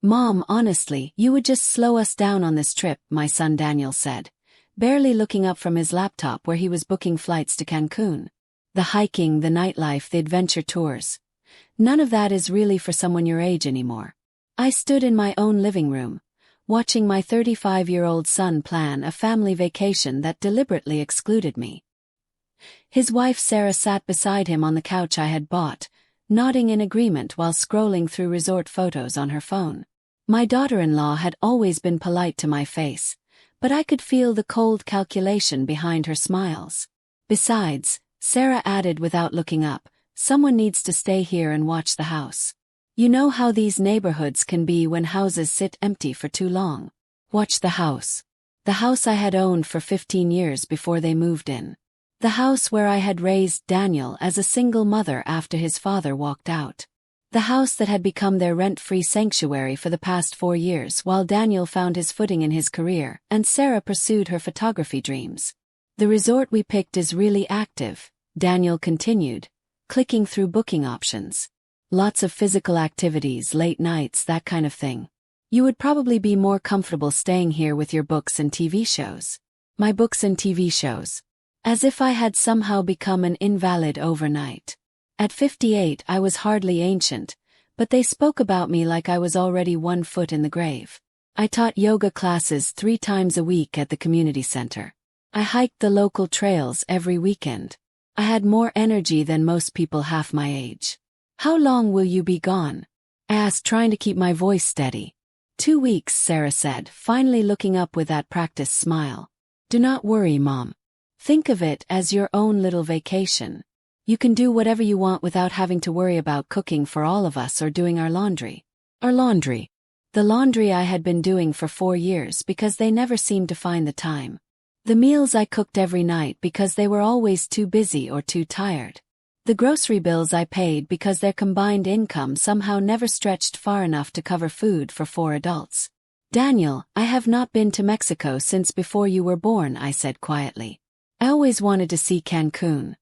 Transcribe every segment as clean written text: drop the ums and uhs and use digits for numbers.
Mom, honestly, you would just slow us down on this trip, my son Daniel said, barely looking up from his laptop where he was booking flights to Cancun. The hiking, the nightlife, the adventure tours. None of that is really for someone your age anymore. I stood in my own living room, watching my 35-year-old son plan a family vacation that deliberately excluded me. His wife Sarah sat beside him on the couch I had bought, nodding in agreement while scrolling through resort photos on her phone. My daughter-in-law had always been polite to my face, but I could feel the cold calculation behind her smiles. Besides, Sarah added without looking up, someone needs to stay here and watch the house. You know how these neighborhoods can be when houses sit empty for too long. Watch the house. The house I had owned for 15 years before they moved in. The house where I had raised Daniel as a single mother after his father walked out. The house that had become their rent-free sanctuary for the past 4 years while Daniel found his footing in his career and Sarah pursued her photography dreams. The resort we picked is really active, Daniel continued, clicking through booking options. Lots of physical activities, late nights, that kind of thing. You would probably be more comfortable staying here with your books and TV shows. My books and TV shows. As if I had somehow become an invalid overnight. At 58 I was hardly ancient, but they spoke about me like I was already 1 foot in the grave. I taught yoga classes 3 times a week at the community center. I hiked the local trails every weekend. I had more energy than most people half my age. How long will you be gone? I asked, trying to keep my voice steady. 2 weeks, Sarah said, finally looking up with that practiced smile. Do not worry, Mom. Think of it as your own little vacation. You can do whatever you want without having to worry about cooking for all of us or doing our laundry. Our laundry. The laundry I had been doing for 4 years because they never seemed to find the time. The meals I cooked every night because they were always too busy or too tired. The grocery bills I paid because their combined income somehow never stretched far enough to cover food for 4 adults. Daniel, I have not been to Mexico since before you were born, I said quietly. I always wanted to see Cancun.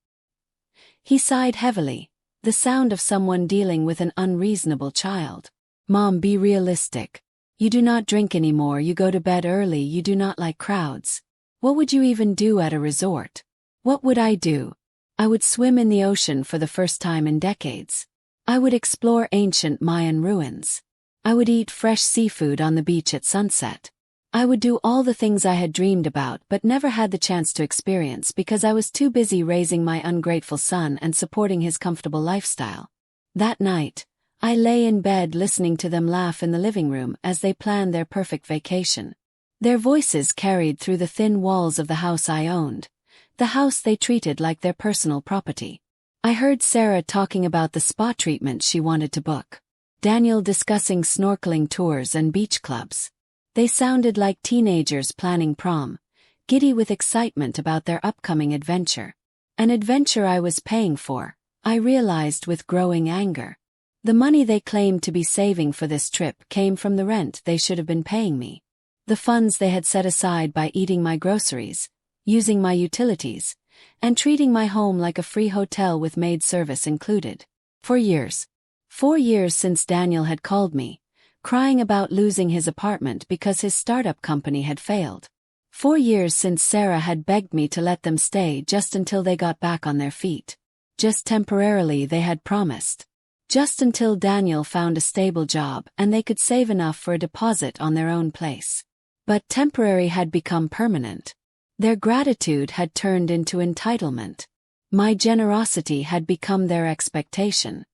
He sighed heavily, the sound of someone dealing with an unreasonable child. Mom, be realistic. You do not drink anymore, you go to bed early, you do not like crowds. What would you even do at a resort? What would I do? I would swim in the ocean for the first time in decades. I would explore ancient Mayan ruins. I would eat fresh seafood on the beach at sunset. I would do all the things I had dreamed about but never had the chance to experience because I was too busy raising my ungrateful son and supporting his comfortable lifestyle. That night, I lay in bed listening to them laugh in the living room as they planned their perfect vacation. Their voices carried through the thin walls of the house I owned, the house they treated like their personal property. I heard Sarah talking about the spa treatment she wanted to book. Daniel discussing snorkeling tours and beach clubs. They sounded like teenagers planning prom, giddy with excitement about their upcoming adventure. An adventure I was paying for, I realized with growing anger. The money they claimed to be saving for this trip came from the rent they should have been paying me. The funds they had set aside by eating my groceries, using my utilities, and treating my home like a free hotel with maid service included. For years. 4 years since Daniel had called me, crying about losing his apartment because his startup company had failed. 4 years since Sarah had begged me to let them stay just until they got back on their feet. Just temporarily, they had promised. Just until Daniel found a stable job and they could save enough for a deposit on their own place. But temporary had become permanent. Their gratitude had turned into entitlement. My generosity had become their expectation.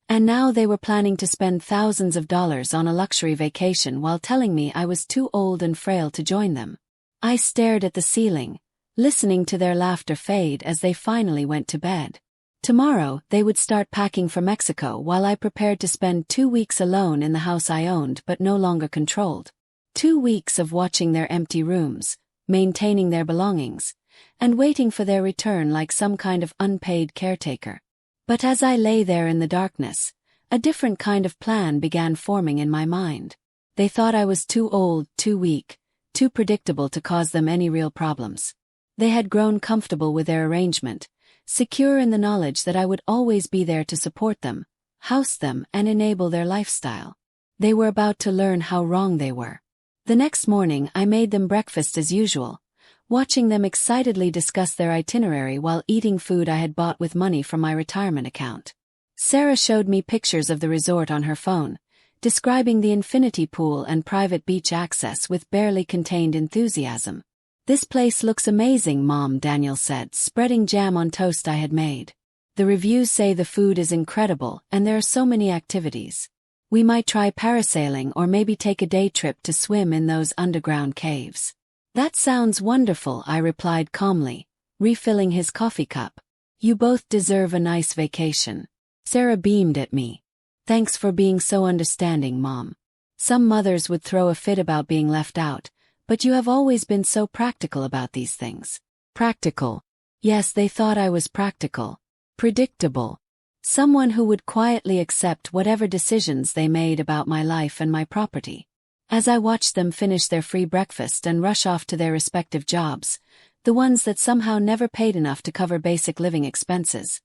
And now they were planning to spend thousands of dollars on a luxury vacation while telling me I was too old and frail to join them. I stared at the ceiling, listening to their laughter fade as they finally went to bed. Tomorrow, they would start packing for Mexico while I prepared to spend 2 weeks alone in the house I owned but no longer controlled. 2 weeks of watching their empty rooms, maintaining their belongings, and waiting for their return like some kind of unpaid caretaker. But as I lay there in the darkness, a different kind of plan began forming in my mind. They thought I was too old, too weak, too predictable to cause them any real problems. They had grown comfortable with their arrangement, secure in the knowledge that I would always be there to support them, house them, and enable their lifestyle. They were about to learn how wrong they were. The next morning I made them breakfast as usual, watching them excitedly discuss their itinerary while eating food I had bought with money from my retirement account. Sarah showed me pictures of the resort on her phone, describing the infinity pool and private beach access with barely contained enthusiasm. "This place looks amazing, Mom," Daniel said, spreading jam on toast I had made. "The reviews say the food is incredible and there are so many activities. We might try parasailing or maybe take a day trip to swim in those underground caves." "That sounds wonderful," I replied calmly, refilling his coffee cup. "You both deserve a nice vacation." Sarah beamed at me. "Thanks for being so understanding, Mom. Some mothers would throw a fit about being left out, but you have always been so practical about these things." Practical. Yes, they thought I was practical. Predictable. Someone who would quietly accept whatever decisions they made about my life and my property. As I watched them finish their free breakfast and rush off to their respective jobs, the ones that somehow never paid enough to cover basic living expenses,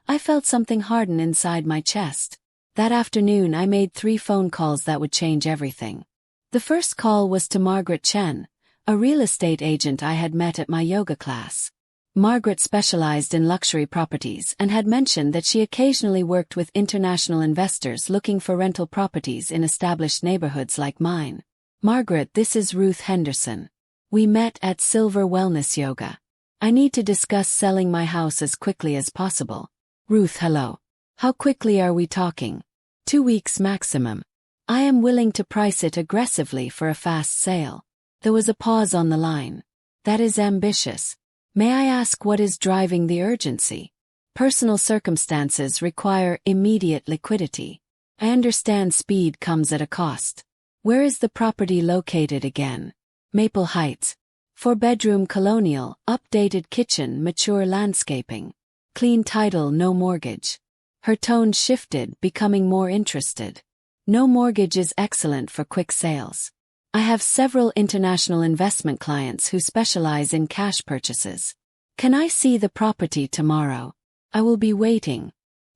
I felt something harden inside my chest. That afternoon I made 3 phone calls that would change everything. The first call was to Margaret Chen, a real estate agent I had met at my yoga class. Margaret specialized in luxury properties and had mentioned that she occasionally worked with international investors looking for rental properties in established neighborhoods like mine. "Margaret, this is Ruth Henderson. We met at Silver Wellness Yoga. I need to discuss selling my house as quickly as possible." "Ruth, hello. How quickly are we talking?" 2 weeks maximum. I am willing to price it aggressively for a fast sale." There was a pause on the line. "That is ambitious. May I ask what is driving the urgency?" "Personal circumstances require immediate liquidity. I understand speed comes at a cost." "Where is the property located again?" "Maple Heights. 4-bedroom colonial, updated kitchen, mature landscaping. Clean title, no mortgage." Her tone shifted, becoming more interested. "No mortgage is excellent for quick sales. I have several international investment clients who specialize in cash purchases. Can I see the property tomorrow?" "I will be waiting."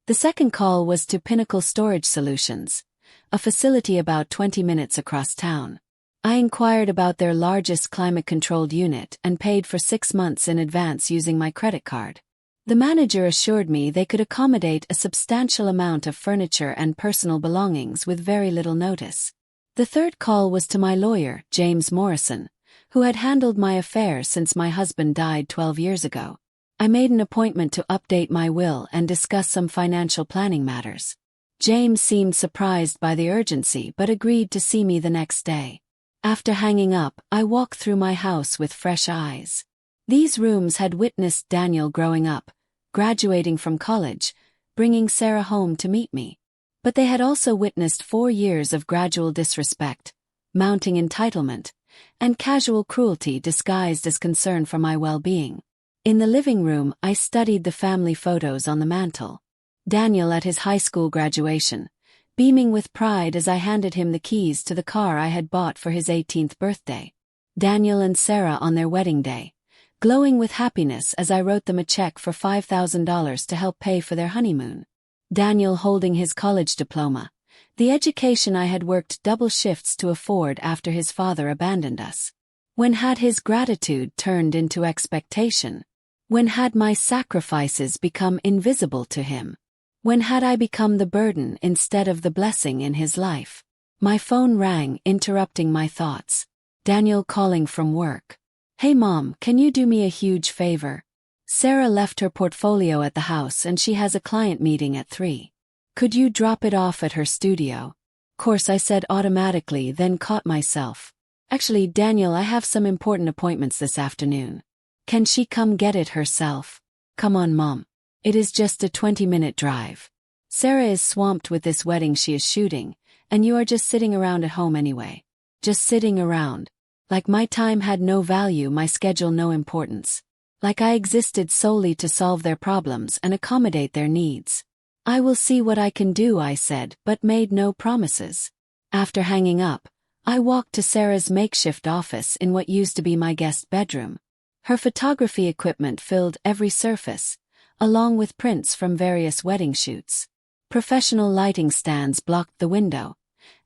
The second call was to Pinnacle Storage Solutions, a facility about 20 minutes across town. I inquired about their largest climate-controlled unit and paid for 6 months in advance using my credit card. The manager assured me they could accommodate a substantial amount of furniture and personal belongings with very little notice. The third call was to my lawyer, James Morrison, who had handled my affairs since my husband died 12 years ago. I made an appointment to update my will and discuss some financial planning matters. James seemed surprised by the urgency but agreed to see me the next day. After hanging up, I walked through my house with fresh eyes. These rooms had witnessed Daniel growing up, graduating from college, bringing Sarah home to meet me. But they had also witnessed 4 years of gradual disrespect, mounting entitlement, and casual cruelty disguised as concern for my well-being. In the living room, I studied the family photos on the mantel. Daniel at his high school graduation, beaming with pride as I handed him the keys to the car I had bought for his 18th birthday. Daniel and Sarah on their wedding day, glowing with happiness as I wrote them a check for $5,000 to help pay for their honeymoon. Daniel holding his college diploma, the education I had worked double shifts to afford after his father abandoned us. When had his gratitude turned into expectation? When had my sacrifices become invisible to him? When had I become the burden instead of the blessing in his life? My phone rang, interrupting my thoughts. Daniel calling from work. "Hey Mom, can you do me a huge favor? Sarah left her portfolio at the house and she has a client meeting at 3. Could you drop it off at her studio?" "Course," I said automatically, then caught myself. "Actually, Daniel, I have some important appointments this afternoon. Can she come get it herself?" "Come on, Mom. It is just a 20-minute drive. Sarah is swamped with this wedding she is shooting, and you are just sitting around at home anyway." Just sitting around. Like my time had no value, my schedule no importance. Like I existed solely to solve their problems and accommodate their needs. "I will see what I can do," I said, but made no promises. After hanging up, I walked to Sarah's makeshift office in what used to be my guest bedroom. Her photography equipment filled every surface, along with prints from various wedding shoots. Professional lighting stands blocked the window,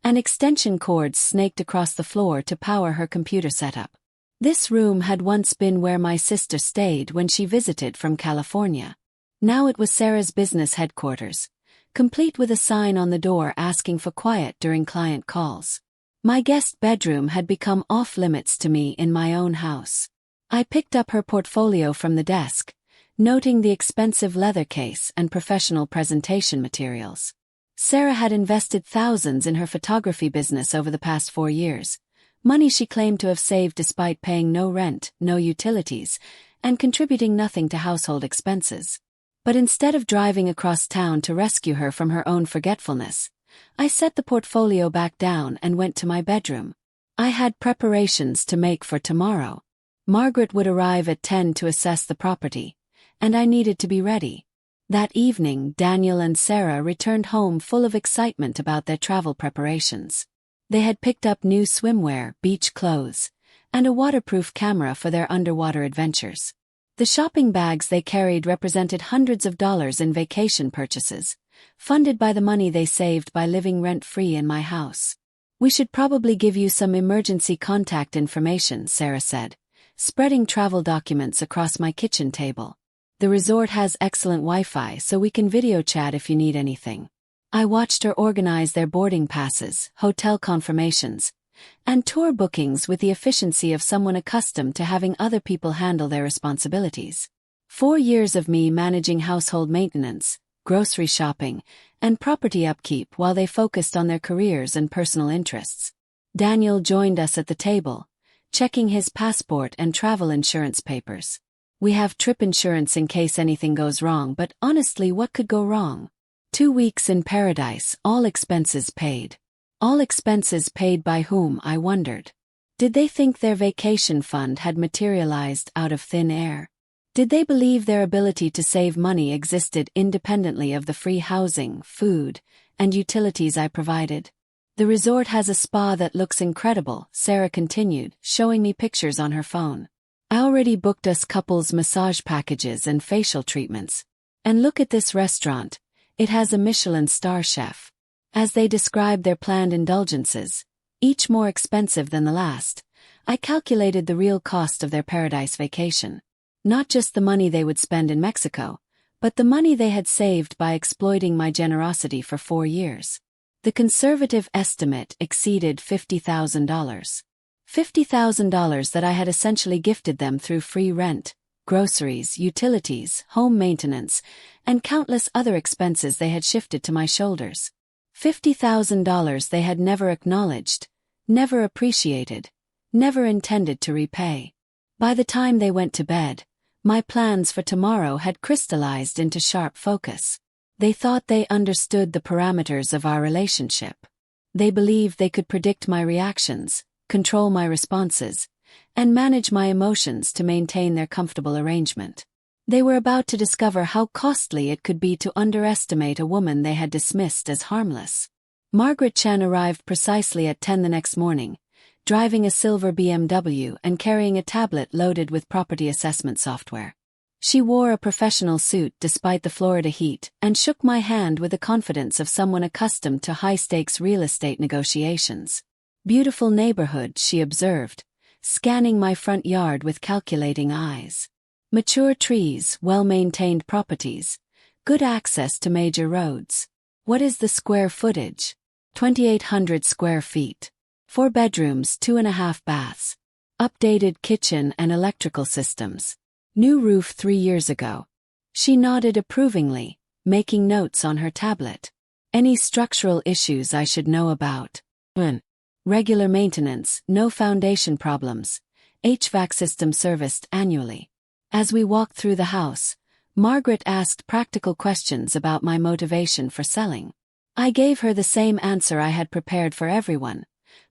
and extension cords snaked across the floor to power her computer setup. This room had once been where my sister stayed when she visited from California. Now it was Sarah's business headquarters, complete with a sign on the door asking for quiet during client calls. My guest bedroom had become off-limits to me in my own house. I picked up her portfolio from the desk, noting the expensive leather case and professional presentation materials. Sarah had invested thousands in her photography business over the past 4 years, money she claimed to have saved despite paying no rent, no utilities, and contributing nothing to household expenses. But instead of driving across town to rescue her from her own forgetfulness, I set the portfolio back down and went to my bedroom. I had preparations to make for tomorrow. Margaret would arrive at 10 to assess the property, and I needed to be ready. That evening, Daniel and Sarah returned home full of excitement about their travel preparations. They had picked up new swimwear, beach clothes, and a waterproof camera for their underwater adventures. The shopping bags they carried represented hundreds of dollars in vacation purchases, funded by the money they saved by living rent-free in my house. "We should probably give you some emergency contact information," Sarah said, spreading travel documents across my kitchen table. "The resort has excellent Wi-Fi, so we can video chat if you need anything." I watched her organize their boarding passes, hotel confirmations, and tour bookings with the efficiency of someone accustomed to having other people handle their responsibilities. 4 years of me managing household maintenance, grocery shopping, and property upkeep while they focused on their careers and personal interests. Daniel joined us at the table, checking his passport and travel insurance papers. "We have trip insurance in case anything goes wrong, but honestly, what could go wrong? 2 weeks in paradise, all expenses paid." All expenses paid by whom, I wondered. Did they think their vacation fund had materialized out of thin air? Did they believe their ability to save money existed independently of the free housing, food, and utilities I provided? "The resort has a spa that looks incredible," Sarah continued, showing me pictures on her phone. "I already booked us couples massage packages and facial treatments. And look at this restaurant. It has a Michelin star chef." As they described their planned indulgences, each more expensive than the last, I calculated the real cost of their paradise vacation. Not just the money they would spend in Mexico, but the money they had saved by exploiting my generosity for 4 years. The conservative estimate exceeded $50,000. $50,000 that I had essentially gifted them through free rent, groceries, utilities, home maintenance, and countless other expenses they had shifted to my shoulders. $50,000 they had never acknowledged, never appreciated, never intended to repay. By the time they went to bed, my plans for tomorrow had crystallized into sharp focus. They thought they understood the parameters of our relationship. They believed they could predict my reactions, control my responses, and manage my emotions to maintain their comfortable arrangement. They were about to discover how costly it could be to underestimate a woman they had dismissed as harmless. Margaret Chen arrived precisely at 10 the next morning, driving a silver BMW and carrying a tablet loaded with property assessment software. She wore a professional suit despite the Florida heat and shook my hand with the confidence of someone accustomed to high-stakes real estate negotiations. "Beautiful neighborhood," she observed, scanning my front yard with calculating eyes. "Mature trees, well-maintained properties, good access to major roads. What is the square footage?" 2,800 square feet. 4 bedrooms, 2.5 baths. Updated kitchen and electrical systems. New roof 3 years ago. She nodded approvingly, making notes on her tablet. "Any structural issues I should know about?" "Regular maintenance, no foundation problems. HVAC system serviced annually." As we walked through the house, Margaret asked practical questions about my motivation for selling. I gave her the same answer I had prepared for everyone: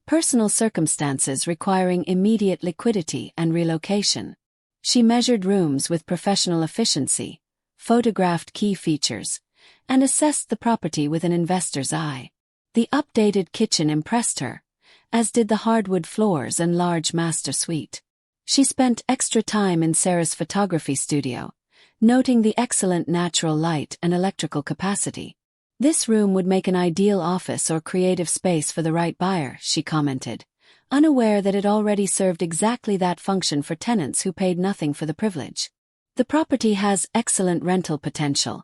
personal circumstances requiring immediate liquidity and relocation. She measured rooms with professional efficiency, photographed key features, and assessed the property with an investor's eye. The updated kitchen impressed her, as did the hardwood floors and large master suite. She spent extra time in Sarah's photography studio, noting the excellent natural light and electrical capacity. This room would make an ideal office or creative space for the right buyer, she commented, unaware that it already served exactly that function for tenants who paid nothing for the privilege. The property has excellent rental potential,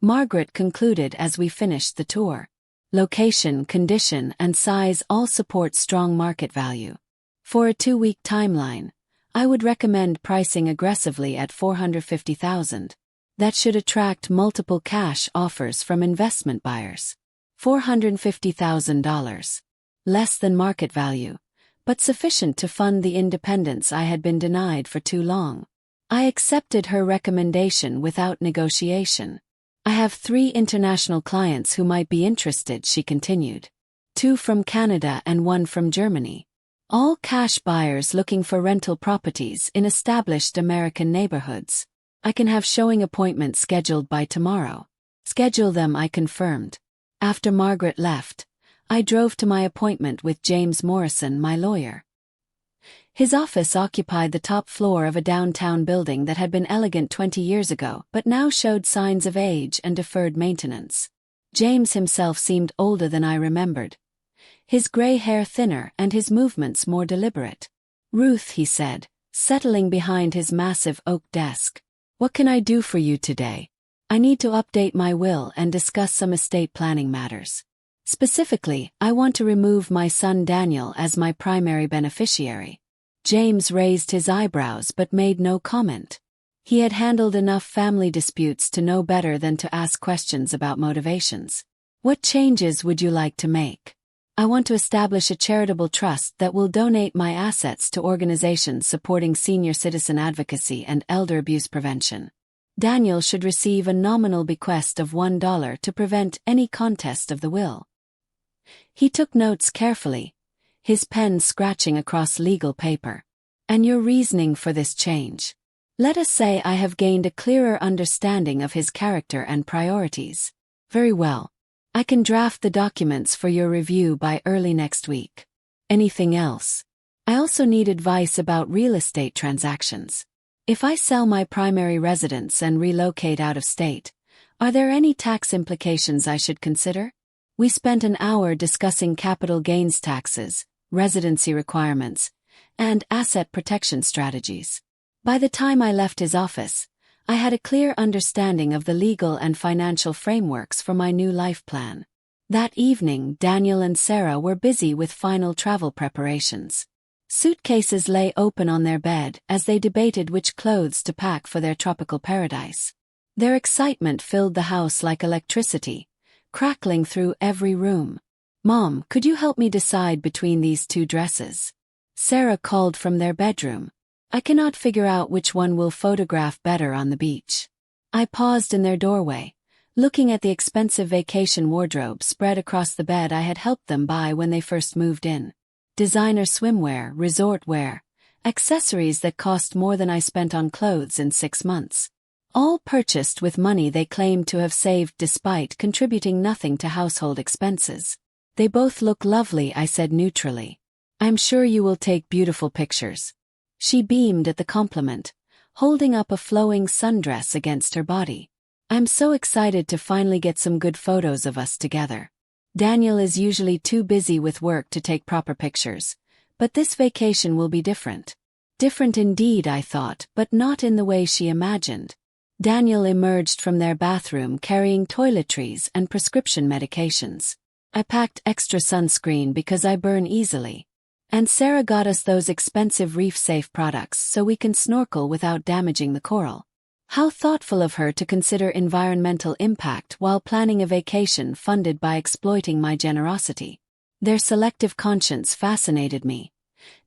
Margaret concluded as we finished the tour. Location, condition, and size all support strong market value. For a 2-week timeline, I would recommend pricing aggressively at $450,000. That should attract multiple cash offers from investment buyers. $450,000. Less than market value, but sufficient to fund the independence I had been denied for too long. I accepted her recommendation without negotiation. I have 3 international clients who might be interested, she continued. 2 from Canada and 1 from Germany. All cash buyers looking for rental properties in established American neighborhoods. I can have showing appointments scheduled by tomorrow. Schedule them, I confirmed. After Margaret left, I drove to my appointment with James Morrison, my lawyer. His office occupied the top floor of a downtown building that had been elegant 20 years ago but now showed signs of age and deferred maintenance. James himself seemed older than I remembered. His gray hair thinner and his movements more deliberate. "Ruth," he said, settling behind his massive oak desk. "What can I do for you today? I need to update my will and discuss some estate planning matters. Specifically, I want to remove my son Daniel as my primary beneficiary." James raised his eyebrows but made no comment. He had handled enough family disputes to know better than to ask questions about motivations. "What changes would you like to make?" "I want to establish a charitable trust that will donate my assets to organizations supporting senior citizen advocacy and elder abuse prevention. Daniel should receive a nominal bequest of $1 to prevent any contest of the will." He took notes carefully, his pen scratching across legal paper. "And your reasoning for this change?" "Let us say I have gained a clearer understanding of his character and priorities." "Very well. I can draft the documents for your review by early next week." "Anything else?" "I also need advice about real estate transactions. If I sell my primary residence and relocate out of state, are there any tax implications I should consider?" We spent an hour discussing capital gains taxes, residency requirements, and asset protection strategies. By the time I left his office, I had a clear understanding of the legal and financial frameworks for my new life plan. That evening, Daniel and Sarah were busy with final travel preparations. Suitcases lay open on their bed as they debated which clothes to pack for their tropical paradise. Their excitement filled the house like electricity, crackling through every room. "Mom, could you help me decide between these 2 dresses?" Sarah called from their bedroom. "I cannot figure out which one will photograph better on the beach." I paused in their doorway, looking at the expensive vacation wardrobe spread across the bed I had helped them buy when they first moved in. Designer swimwear, resort wear, accessories that cost more than I spent on clothes in 6 months. All purchased with money they claimed to have saved despite contributing nothing to household expenses. "They both look lovely," I said neutrally. "I'm sure you will take beautiful pictures." She beamed at the compliment, holding up a flowing sundress against her body. "I'm so excited to finally get some good photos of us together. Daniel is usually too busy with work to take proper pictures, but this vacation will be different." Different indeed, I thought, but not in the way she imagined. Daniel emerged from their bathroom carrying toiletries and prescription medications. I packed extra sunscreen because I burn easily. And Sarah got us those expensive reef-safe products so we can snorkel without damaging the coral. How thoughtful of her to consider environmental impact while planning a vacation funded by exploiting my generosity. Their selective conscience fascinated me.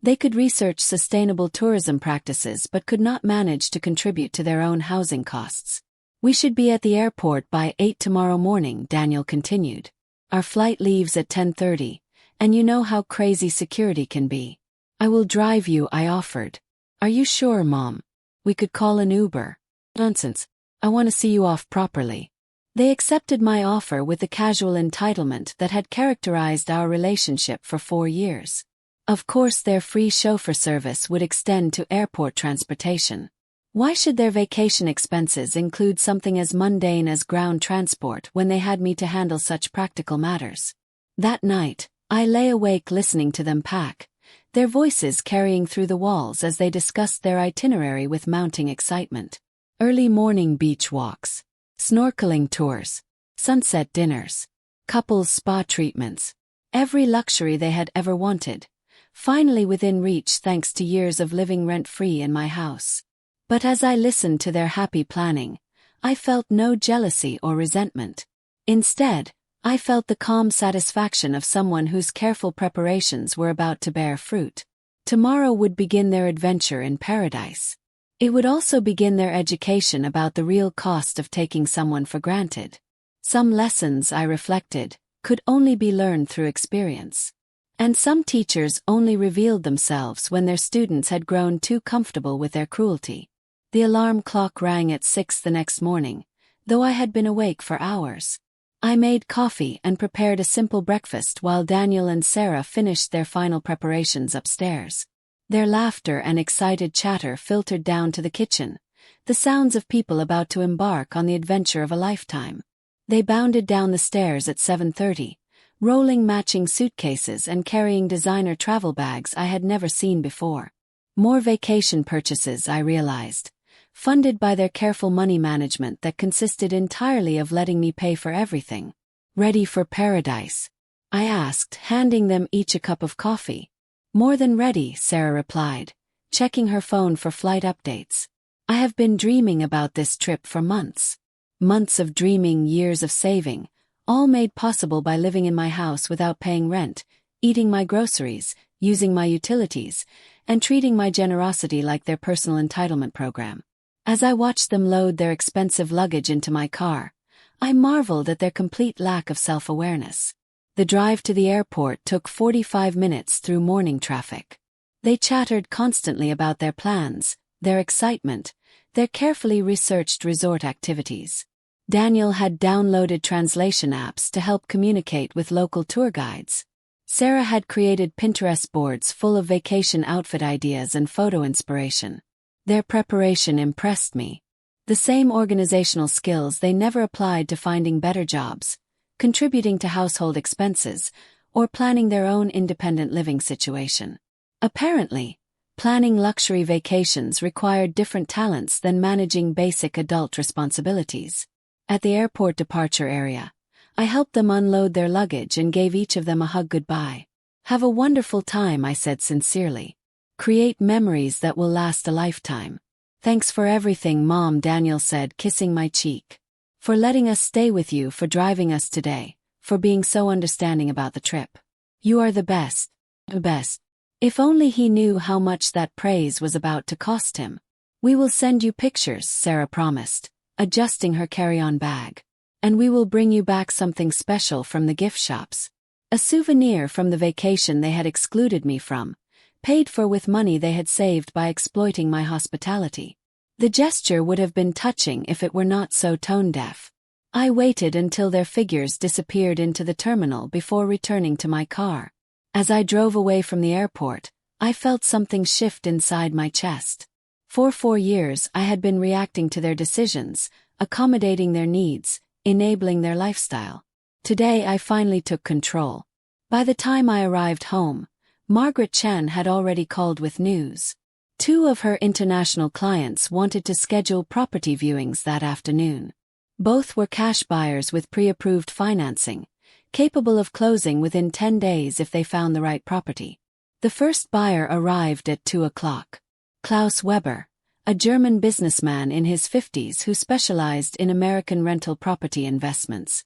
They could research sustainable tourism practices but could not manage to contribute to their own housing costs. "We should be at the airport by 8 tomorrow morning," Daniel continued. "Our flight leaves at 10:30. And you know how crazy security can be." "I will drive you," I offered. "Are you sure, Mom? We could call an Uber." "Nonsense. I want to see you off properly." They accepted my offer with the casual entitlement that had characterized our relationship for 4 years. Of course, their free chauffeur service would extend to airport transportation. Why should their vacation expenses include something as mundane as ground transport when they had me to handle such practical matters? That night, I lay awake listening to them pack, their voices carrying through the walls as they discussed their itinerary with mounting excitement. Early morning beach walks, snorkeling tours, sunset dinners, couples spa treatments, every luxury they had ever wanted, finally within reach thanks to years of living rent-free in my house. But as I listened to their happy planning, I felt no jealousy or resentment. Instead, I felt the calm satisfaction of someone whose careful preparations were about to bear fruit. Tomorrow would begin their adventure in paradise. It would also begin their education about the real cost of taking someone for granted. Some lessons, I reflected, could only be learned through experience. And some teachers only revealed themselves when their students had grown too comfortable with their cruelty. The alarm clock rang at 6 the next morning, though I had been awake for hours. I made coffee and prepared a simple breakfast while Daniel and Sarah finished their final preparations upstairs. Their laughter and excited chatter filtered down to the kitchen, the sounds of people about to embark on the adventure of a lifetime. They bounded down the stairs at 7:30, rolling matching suitcases and carrying designer travel bags I had never seen before. More vacation purchases, I realized, funded by their careful money management that consisted entirely of letting me pay for everything. Ready for paradise? I asked, handing them each a cup of coffee. More than ready, Sarah replied, checking her phone for flight updates. I have been dreaming about this trip for months. Months of dreaming, years of saving, all made possible by living in my house without paying rent, eating my groceries, using my utilities, and treating my generosity like their personal entitlement program. As I watched them load their expensive luggage into my car, I marveled at their complete lack of self-awareness. The drive to the airport took 45 minutes through morning traffic. They chattered constantly about their plans, their excitement, their carefully researched resort activities. Daniel had downloaded translation apps to help communicate with local tour guides. Sarah had created Pinterest boards full of vacation outfit ideas and photo inspiration. Their preparation impressed me. The same organizational skills they never applied to finding better jobs, contributing to household expenses, or planning their own independent living situation. Apparently, planning luxury vacations required different talents than managing basic adult responsibilities. At the airport departure area, I helped them unload their luggage and gave each of them a hug goodbye. Have a wonderful time, I said sincerely. Create memories that will last a lifetime. Thanks for everything, Mom, Daniel said, kissing my cheek. For letting us stay with you, for driving us today, for being so understanding about the trip. You are the best. The best. If only he knew how much that praise was about to cost him. We will send you pictures, Sarah promised, adjusting her carry-on bag. And we will bring you back something special from the gift shops. A souvenir from the vacation they had excluded me from, paid for with money they had saved by exploiting my hospitality. The gesture would have been touching if it were not so tone-deaf. I waited until their figures disappeared into the terminal before returning to my car. As I drove away from the airport, I felt something shift inside my chest. For 4 years I had been reacting to their decisions, accommodating their needs, enabling their lifestyle. Today I finally took control. By the time I arrived home, Margaret Chen had already called with news. 2 of her international clients wanted to schedule property viewings that afternoon. Both were cash buyers with pre-approved financing, capable of closing within 10 days if they found the right property. The first buyer arrived at 2 o'clock. Klaus Weber, a German businessman in his 50s who specialized in American rental property investments.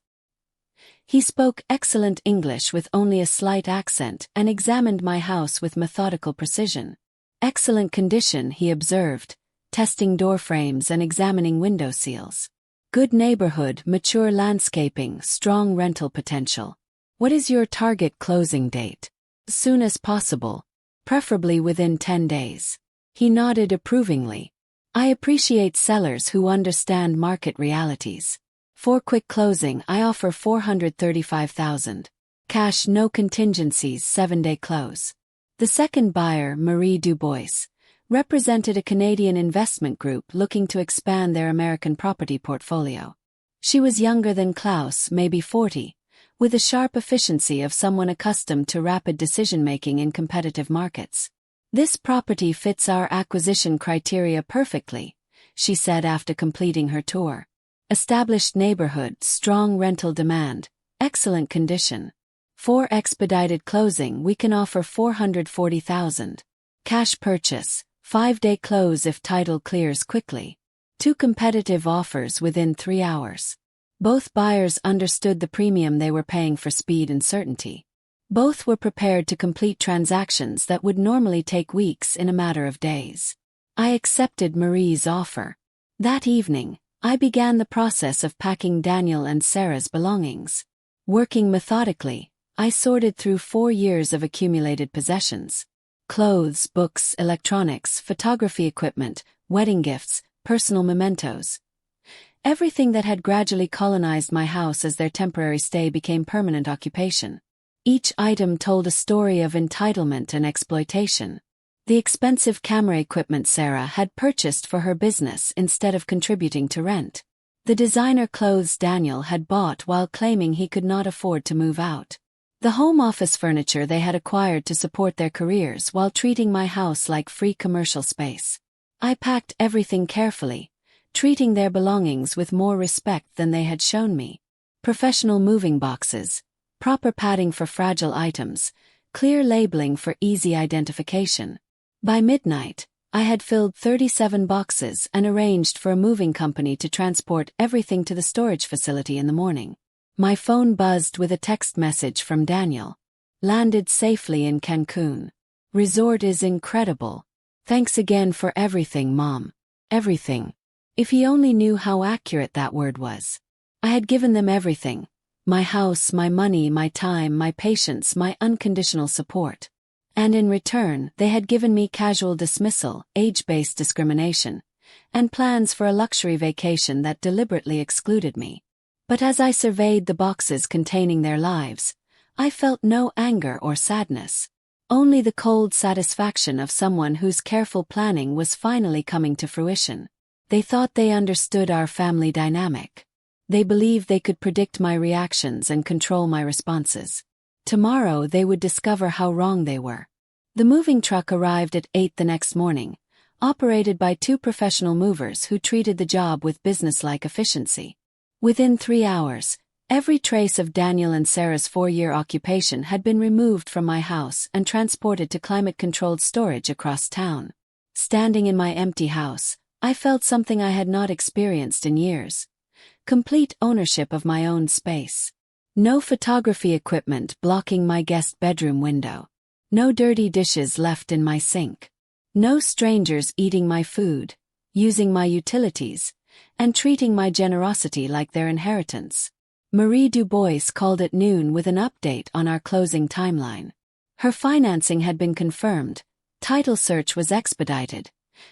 He spoke excellent English with only a slight accent and examined my house with methodical precision. Excellent condition, he observed, testing door frames and examining window seals. Good neighborhood, mature landscaping, strong rental potential. What is your target closing date? As soon as possible, preferably within 10 days. He nodded approvingly. I appreciate sellers who understand market realities. For quick closing, I offer $435,000. Cash, no contingencies, 7-day close. The second buyer, Marie Dubois, represented a Canadian investment group looking to expand their American property portfolio. She was younger than Klaus, maybe 40, with the sharp efficiency of someone accustomed to rapid decision-making in competitive markets. "This property fits our acquisition criteria perfectly," she said after completing her tour. "Established neighborhood, strong rental demand, excellent condition. For expedited closing, we can offer $440,000. Cash purchase, 5-day close if title clears quickly. 2 competitive offers within 3 hours." Both buyers understood the premium they were paying for speed and certainty. Both were prepared to complete transactions that would normally take weeks in a matter of days. I accepted Marie's offer. That evening, I began the process of packing Daniel and Sarah's belongings. Working methodically, I sorted through 4 years of accumulated possessions. Clothes, books, electronics, photography equipment, wedding gifts, personal mementos. Everything that had gradually colonized my house as their temporary stay became permanent occupation. Each item told a story of entitlement and exploitation. The expensive camera equipment Sarah had purchased for her business instead of contributing to rent. The designer clothes Daniel had bought while claiming he could not afford to move out. The home office furniture they had acquired to support their careers while treating my house like free commercial space. I packed everything carefully, treating their belongings with more respect than they had shown me. Professional moving boxes, proper padding for fragile items, clear labeling for easy identification. By midnight, I had filled 37 boxes and arranged for a moving company to transport everything to the storage facility in the morning. My phone buzzed with a text message from Daniel. "Landed safely in Cancun. Resort is incredible. Thanks again for everything, Mom." Everything. If he only knew how accurate that word was. I had given them everything. My house, my money, my time, my patience, my unconditional support. And in return, they had given me casual dismissal, age-based discrimination, and plans for a luxury vacation that deliberately excluded me. But as I surveyed the boxes containing their lives, I felt no anger or sadness. Only the cold satisfaction of someone whose careful planning was finally coming to fruition. They thought they understood our family dynamic. They believed they could predict my reactions and control my responses. Tomorrow they would discover how wrong they were. The moving truck arrived at 8 the next morning, operated by 2 professional movers who treated the job with businesslike efficiency. Within 3 hours, every trace of Daniel and Sarah's 4-year occupation had been removed from my house and transported to climate-controlled storage across town. Standing in my empty house, I felt something I had not experienced in years. Complete ownership of my own space. No photography equipment blocking my guest bedroom window. No dirty dishes left in my sink. No strangers eating my food, using my utilities, and treating my generosity like their inheritance. Marie Dubois called at noon with an update on our closing timeline. Her financing had been confirmed, title search was expedited,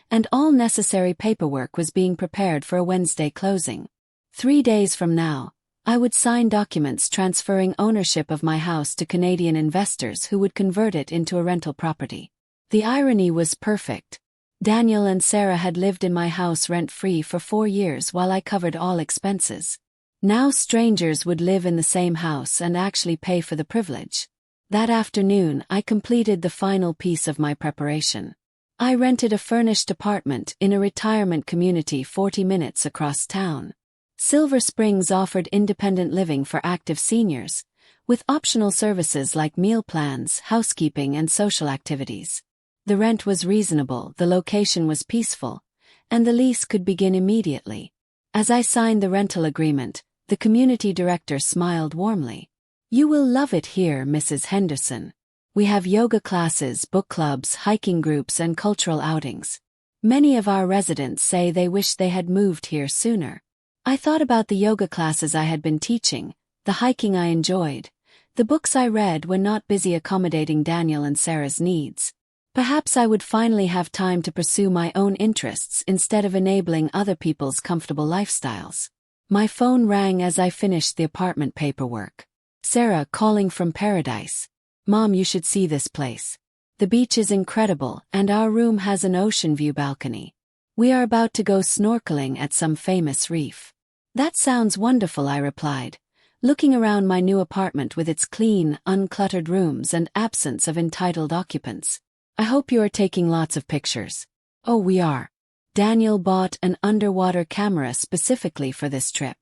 and all necessary paperwork was being prepared for a Wednesday closing. 3 days from now, I would sign documents transferring ownership of my house to Canadian investors who would convert it into a rental property. The irony was perfect. Daniel and Sarah had lived in my house rent-free for 4 years while I covered all expenses. Now strangers would live in the same house and actually pay for the privilege. That afternoon, I completed the final piece of my preparation. I rented a furnished apartment in a retirement community 40 minutes across town. Silver Springs offered independent living for active seniors, with optional services like meal plans, housekeeping, and social activities. The rent was reasonable, the location was peaceful, and the lease could begin immediately. As I signed the rental agreement, the community director smiled warmly. "You will love it here, Mrs. Henderson. We have yoga classes, book clubs, hiking groups, and cultural outings. Many of our residents say they wish they had moved here sooner." I thought about the yoga classes I had been teaching, the hiking I enjoyed, the books I read when not busy accommodating Daniel and Sarah's needs. Perhaps I would finally have time to pursue my own interests instead of enabling other people's comfortable lifestyles. My phone rang as I finished the apartment paperwork. Sarah calling from Paradise. "Mom, you should see this place. The beach is incredible and our room has an ocean view balcony. We are about to go snorkeling at some famous reef. That sounds wonderful, I replied, looking around my new apartment with its clean, uncluttered rooms and absence of entitled occupants. I hope you are taking lots of pictures. Oh, we are. Daniel bought an underwater camera specifically for this trip.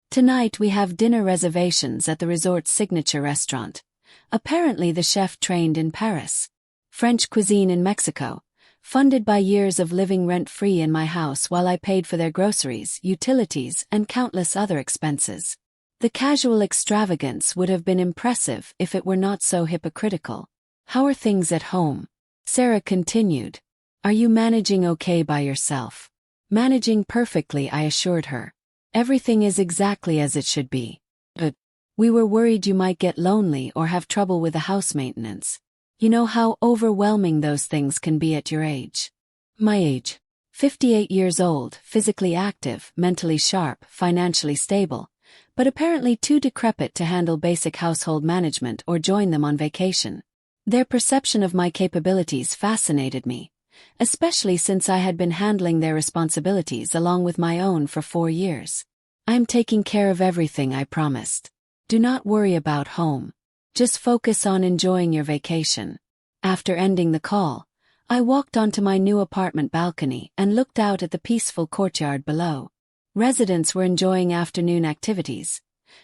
Tonight we have dinner reservations at the resort's signature restaurant. Apparently the chef trained in Paris. French cuisine in Mexico, funded by years of living rent-free in my house while I paid for their groceries, utilities, and countless other expenses. The casual extravagance would have been impressive if it were not so hypocritical. How are things at home? Sarah continued. Are you managing okay by yourself? Managing perfectly, I assured her. Everything is exactly as it should be. But we were worried you might get lonely or have trouble with the house maintenance. You know how overwhelming those things can be at your age. My age. 58 years old, physically active, mentally sharp, financially stable, but apparently too decrepit to handle basic household management or join them on vacation. Their perception of my capabilities fascinated me, especially since I had been handling their responsibilities along with my own for 4 years. I'm taking care of everything, I promised. Do not worry about home. Just focus on enjoying your vacation. After ending the call, I walked onto my new apartment balcony and looked out at the peaceful courtyard below. Residents were enjoying afternoon activities.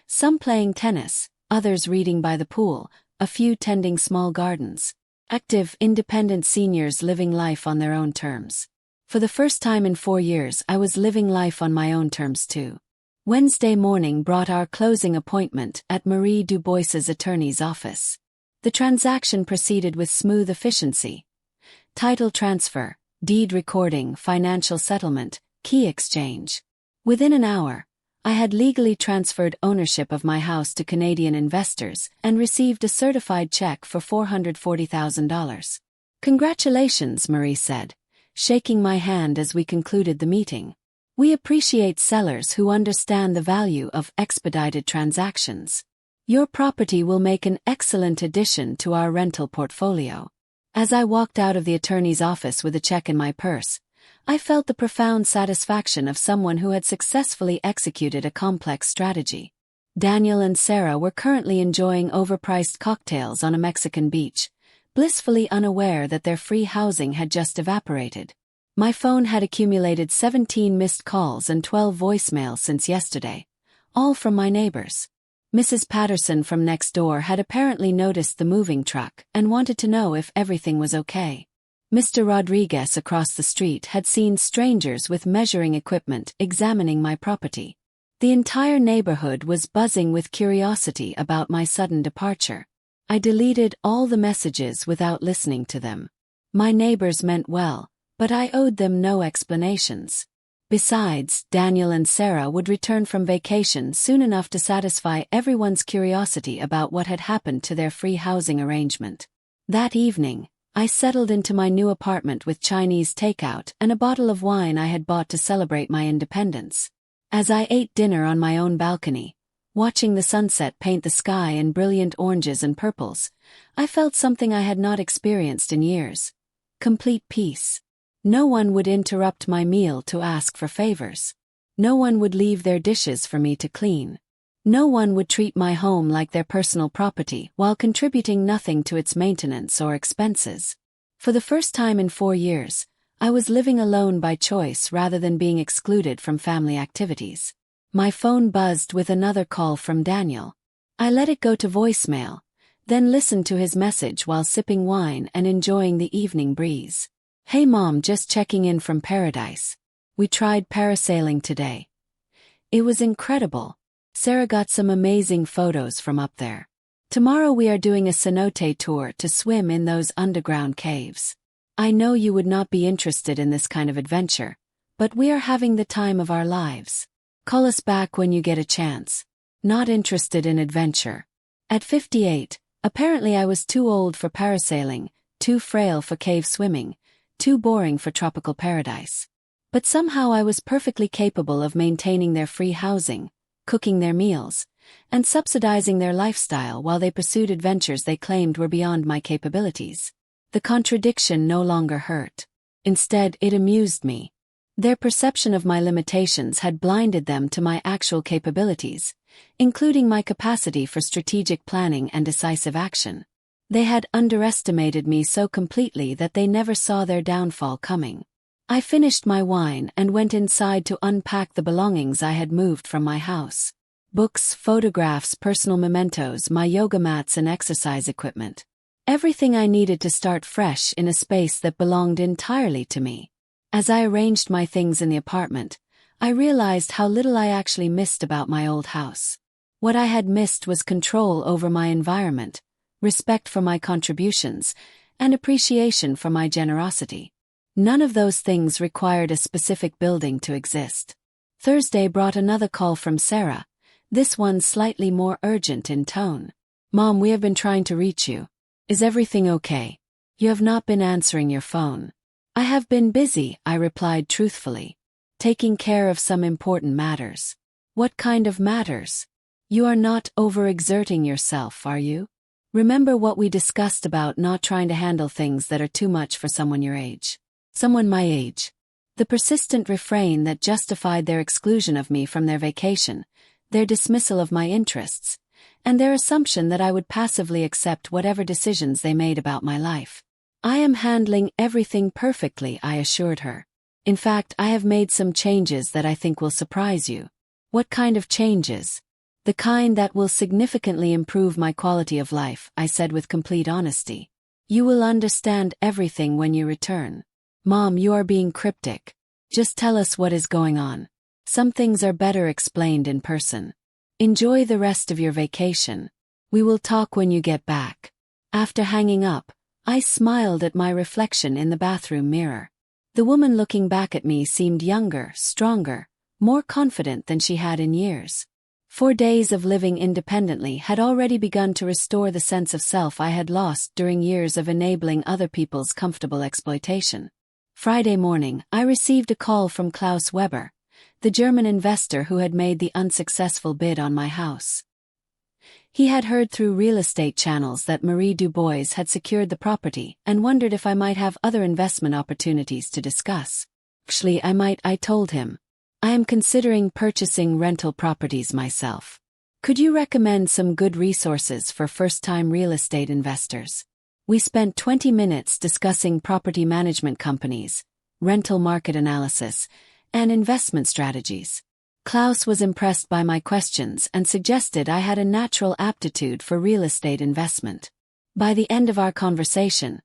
Some playing tennis, others reading by the pool, a few tending small gardens. Active, independent seniors living life on their own terms. For the first time in 4 years, I was living life on my own terms too. Wednesday morning brought our closing appointment at Marie Dubois's attorney's office. The transaction proceeded with smooth efficiency. Title transfer, deed recording, financial settlement, key exchange. Within an hour, I had legally transferred ownership of my house to Canadian investors and received a certified check for $440,000. Congratulations, Marie said, shaking my hand as we concluded the meeting. We appreciate sellers who understand the value of expedited transactions. Your property will make an excellent addition to our rental portfolio. As I walked out of the attorney's office with a check in my purse, I felt the profound satisfaction of someone who had successfully executed a complex strategy. Daniel and Sarah were currently enjoying overpriced cocktails on a Mexican beach, blissfully unaware that their free housing had just evaporated. My phone had accumulated 17 missed calls and 12 voicemails since yesterday, all from my neighbors. Mrs. Patterson from next door had apparently noticed the moving truck and wanted to know if everything was okay. Mr. Rodriguez across the street had seen strangers with measuring equipment examining my property. The entire neighborhood was buzzing with curiosity about my sudden departure. I deleted all the messages without listening to them. My neighbors meant well, but I owed them no explanations. Besides, Daniel and Sarah would return from vacation soon enough to satisfy everyone's curiosity about what had happened to their free housing arrangement. That evening, I settled into my new apartment with Chinese takeout and a bottle of wine I had bought to celebrate my independence. As I ate dinner on my own balcony, watching the sunset paint the sky in brilliant oranges and purples, I felt something I had not experienced in years. Complete peace. No one would interrupt my meal to ask for favors. No one would leave their dishes for me to clean. No one would treat my home like their personal property while contributing nothing to its maintenance or expenses. For the first time in 4 years, I was living alone by choice rather than being excluded from family activities. My phone buzzed with another call from Daniel. I let it go to voicemail, then listened to his message while sipping wine and enjoying the evening breeze. Hey Mom, just checking in from paradise. We tried parasailing today. It was incredible. Sarah got some amazing photos from up there. Tomorrow we are doing a cenote tour to swim in those underground caves. I know you would not be interested in this kind of adventure, but we are having the time of our lives. Call us back when you get a chance. Not interested in adventure. At 58, apparently I was too old for parasailing, too frail for cave swimming, too boring for tropical paradise. But somehow I was perfectly capable of maintaining their free housing, cooking their meals, and subsidizing their lifestyle while they pursued adventures they claimed were beyond my capabilities. The contradiction no longer hurt. Instead, it amused me. Their perception of my limitations had blinded them to my actual capabilities, including my capacity for strategic planning and decisive action. They had underestimated me so completely that they never saw their downfall coming. I finished my wine and went inside to unpack the belongings I had moved from my house. Books, photographs, personal mementos, my yoga mats and exercise equipment. Everything I needed to start fresh in a space that belonged entirely to me. As I arranged my things in the apartment, I realized how little I actually missed about my old house. What I had missed was control over my environment, respect for my contributions, and appreciation for my generosity. None of those things required a specific building to exist. Thursday brought another call from Sarah, this one slightly more urgent in tone. "Mom, we have been trying to reach you. Is everything okay? You have not been answering your phone." "I have been busy," I replied truthfully. "Taking care of some important matters." "What kind of matters? You are not overexerting yourself, are you? Remember what we discussed about not trying to handle things that are too much for someone your age." "Someone my age." The persistent refrain that justified their exclusion of me from their vacation, their dismissal of my interests, and their assumption that I would passively accept whatever decisions they made about my life. "I am handling everything perfectly," I assured her. "In fact, I have made some changes that I think will surprise you." "What kind of changes?" "The kind that will significantly improve my quality of life," I said with complete honesty. "You will understand everything when you return." "Mom, you are being cryptic. Just tell us what is going on. Some things are better explained in person." "Enjoy the rest of your vacation. We will talk when you get back." After hanging up, I smiled at my reflection in the bathroom mirror. The woman looking back at me seemed younger, stronger, more confident than she had in years. 4 days of living independently had already begun to restore the sense of self I had lost during years of enabling other people's comfortable exploitation. Friday morning, I received a call from Klaus Weber, the German investor who had made the unsuccessful bid on my house. He had heard through real estate channels that Marie Dubois had secured the property and wondered if I might have other investment opportunities to discuss. "Actually, I might," I told him. "I am considering purchasing rental properties myself. Could you recommend some good resources for first-time real estate investors?" We spent 20 minutes discussing property management companies, rental market analysis, and investment strategies. Klaus was impressed by my questions and suggested I had a natural aptitude for real estate investment. By the end of our conversation,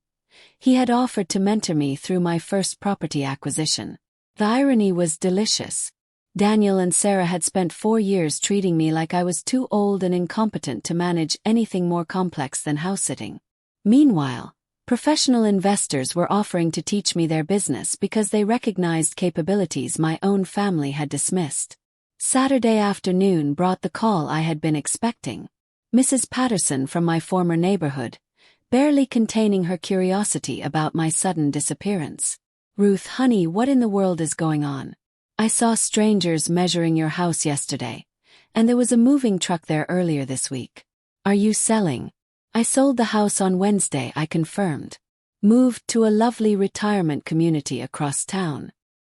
he had offered to mentor me through my first property acquisition. The irony was delicious. Daniel and Sarah had spent 4 years treating me like I was too old and incompetent to manage anything more complex than house-sitting. Meanwhile, professional investors were offering to teach me their business because they recognized capabilities my own family had dismissed. Saturday afternoon brought the call I had been expecting. Mrs. Patterson from my former neighborhood, barely containing her curiosity about my sudden disappearance. "Ruth, honey, what in the world is going on? I saw strangers measuring your house yesterday, and there was a moving truck there earlier this week. Are you selling?" "I sold the house on Wednesday," I confirmed. "Moved to a lovely retirement community across town."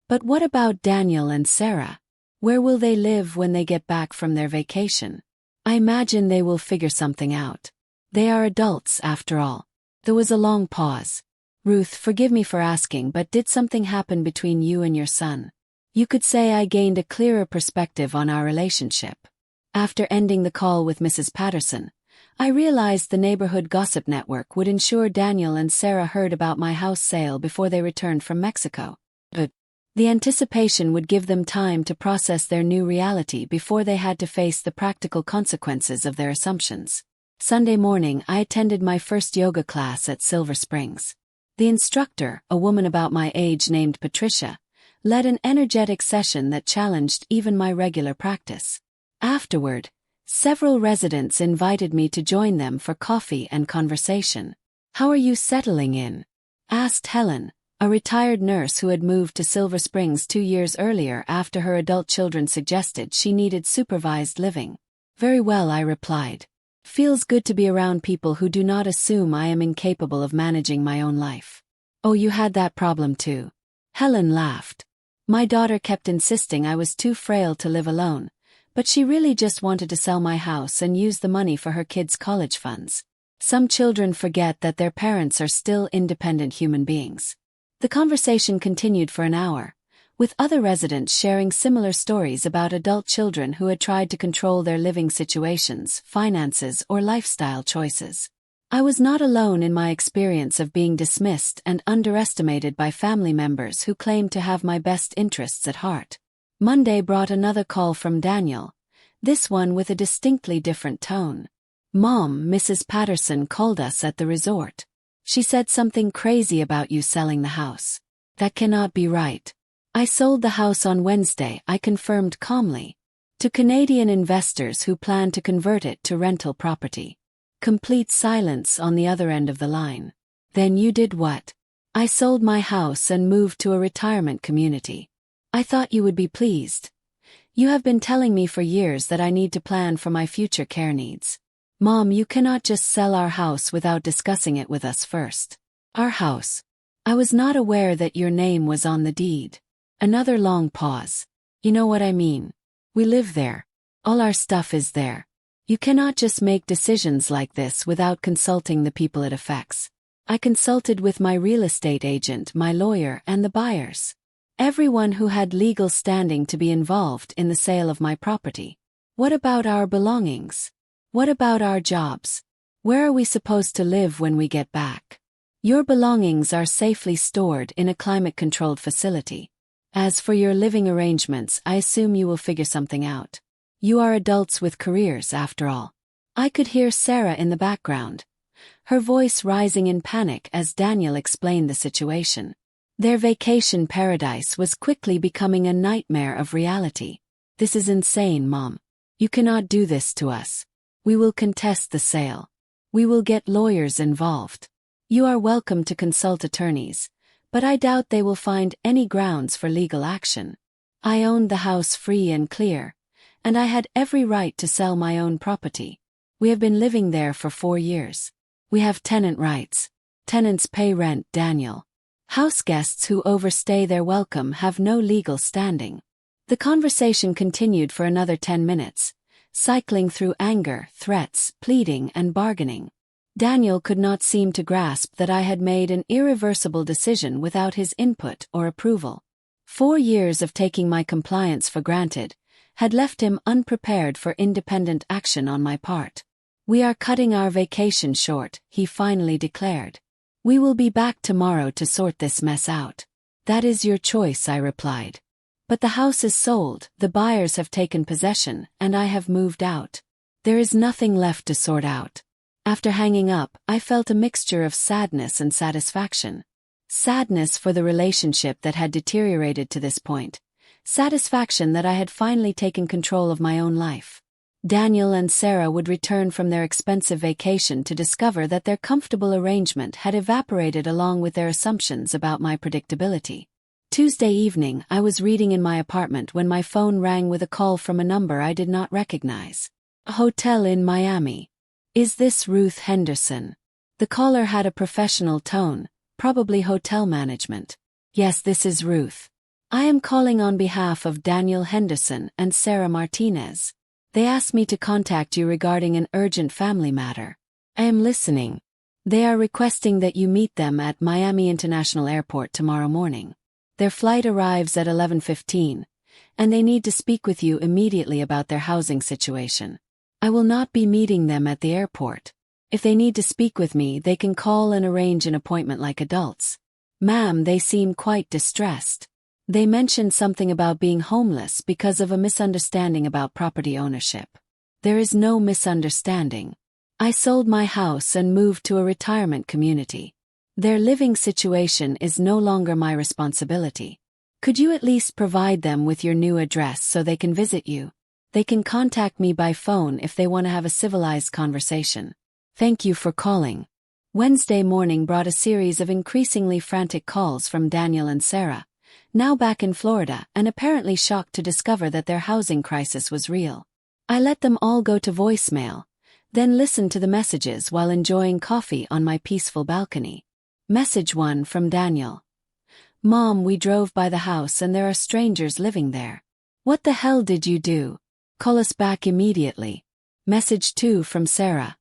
"But what about Daniel and Sarah? Where will they live when they get back from their vacation?" "I imagine they will figure something out. They are adults, after all." There was a long pause. "Ruth, forgive me for asking, but did something happen between you and your son?" You could say I gained a clearer perspective on our relationship. After ending the call with Mrs. Patterson, I realized the neighborhood gossip network would ensure Daniel and Sarah heard about my house sale before they returned from Mexico. The anticipation would give them time to process their new reality before they had to face the practical consequences of their assumptions. Sunday morning, I attended my first yoga class at Silver Springs. The instructor, a woman about my age named Patricia, led an energetic session that challenged even my regular practice. Afterward, several residents invited me to join them for coffee and conversation. "How are you settling in?" asked Helen, a retired nurse who had moved to Silver Springs 2 years earlier after her adult children suggested she needed supervised living. "Very well," I replied. Feels good to be around people who do not assume I am incapable of managing my own life. Oh, you had that problem too. Helen laughed. My daughter kept insisting I was too frail to live alone, but she really just wanted to sell my house and use the money for her kids' college funds. Some children forget that their parents are still independent human beings. The conversation continued for an hour, with other residents sharing similar stories about adult children who had tried to control their living situations, finances, or lifestyle choices. I was not alone in my experience of being dismissed and underestimated by family members who claimed to have my best interests at heart. Monday brought another call from Daniel, this one with a distinctly different tone. Mom, Mrs. Patterson called us at the resort. She said something crazy about you selling the house. That cannot be right. I sold the house on Wednesday, I confirmed calmly. To Canadian investors who plan to convert it to rental property. Complete silence on the other end of the line. Then you did what? I sold my house and moved to a retirement community. I thought you would be pleased. You have been telling me for years that I need to plan for my future care needs. Mom, you cannot just sell our house without discussing it with us first. Our house. I was not aware that your name was on the deed. Another long pause. You know what I mean. We live there. All our stuff is there. You cannot just make decisions like this without consulting the people it affects. I consulted with my real estate agent, my lawyer, and the buyers. Everyone who had legal standing to be involved in the sale of my property. What about our belongings? What about our jobs? Where are we supposed to live when we get back? Your belongings are safely stored in a climate-controlled facility. As for your living arrangements, I assume you will figure something out. You are adults with careers, after all. I could hear Sarah in the background, her voice rising in panic as Daniel explained the situation. Their vacation paradise was quickly becoming a nightmare of reality. This is insane, Mom. You cannot do this to us. We will contest the sale. We will get lawyers involved. You are welcome to consult attorneys, but I doubt they will find any grounds for legal action. I owned the house free and clear, and I had every right to sell my own property. We have been living there for 4 years. We have tenant rights. Tenants pay rent, Daniel. House guests who overstay their welcome have no legal standing. The conversation continued for another 10 minutes, cycling through anger, threats, pleading, and bargaining. Daniel could not seem to grasp that I had made an irreversible decision without his input or approval. 4 years of taking my compliance for granted had left him unprepared for independent action on my part. We are cutting our vacation short, he finally declared. We will be back tomorrow to sort this mess out. That is your choice, I replied. But the house is sold, the buyers have taken possession, and I have moved out. There is nothing left to sort out. After hanging up, I felt a mixture of sadness and satisfaction. Sadness for the relationship that had deteriorated to this point. Satisfaction that I had finally taken control of my own life. Daniel and Sarah would return from their expensive vacation to discover that their comfortable arrangement had evaporated along with their assumptions about my predictability. Tuesday evening, I was reading in my apartment when my phone rang with a call from a number I did not recognize. A hotel in Miami. Is this Ruth Henderson? The caller had a professional tone, probably hotel management. Yes, this is Ruth. I am calling on behalf of Daniel Henderson and Sarah Martinez. They asked me to contact you regarding an urgent family matter. I am listening. They are requesting that you meet them at Miami International Airport tomorrow morning. Their flight arrives at 11:15, and they need to speak with you immediately about their housing situation. I will not be meeting them at the airport. If they need to speak with me, they can call and arrange an appointment like adults. Ma'am, they seem quite distressed. They mentioned something about being homeless because of a misunderstanding about property ownership. There is no misunderstanding. I sold my house and moved to a retirement community. Their living situation is no longer my responsibility. Could you at least provide them with your new address so they can visit you? They can contact me by phone if they want to have a civilized conversation. Thank you for calling. Wednesday morning brought a series of increasingly frantic calls from Daniel and Sarah, now back in Florida and apparently shocked to discover that their housing crisis was real. I let them all go to voicemail, then listened to the messages while enjoying coffee on my peaceful balcony. Message 1 from Daniel. Mom, we drove by the house and there are strangers living there. What the hell did you do? Call us back immediately. Message 2 from Sarah.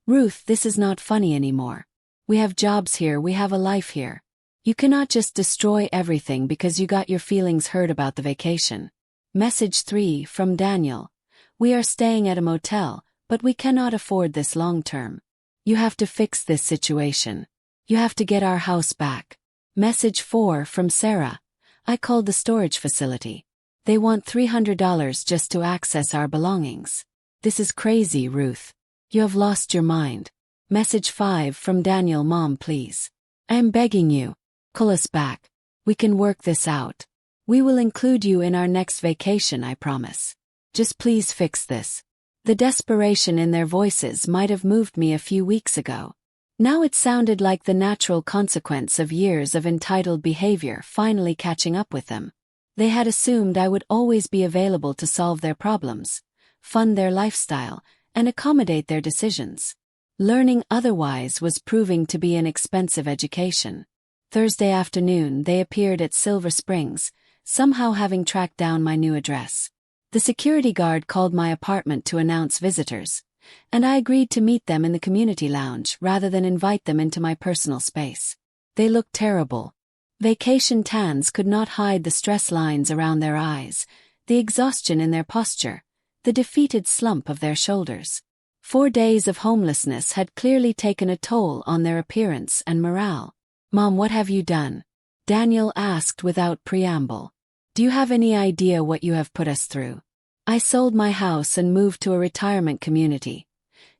Ruth, this is not funny anymore. We have jobs here, we have a life here. You cannot just destroy everything because you got your feelings hurt about the vacation. Message 3 from Daniel. We are staying at a motel, but we cannot afford this long term. You have to fix this situation. You have to get our house back. Message 4 from Sarah. I called the storage facility. They want $300 just to access our belongings. This is crazy, Ruth. You have lost your mind. Message 5 from Daniel. Mom, please. I am begging you. Call us back. We can work this out. We will include you in our next vacation, I promise. Just please fix this. The desperation in their voices might have moved me a few weeks ago. Now it sounded like the natural consequence of years of entitled behavior finally catching up with them. They had assumed I would always be available to solve their problems, fund their lifestyle, and accommodate their decisions. Learning otherwise was proving to be an expensive education. Thursday afternoon they appeared at Silver Springs, somehow having tracked down my new address. The security guard called my apartment to announce visitors, and I agreed to meet them in the community lounge rather than invite them into my personal space. They looked terrible. Vacation tans could not hide the stress lines around their eyes, the exhaustion in their posture, the defeated slump of their shoulders. 4 days of homelessness had clearly taken a toll on their appearance and morale. Mom, what have you done? Daniel asked without preamble. Do you have any idea what you have put us through? I sold my house and moved to a retirement community,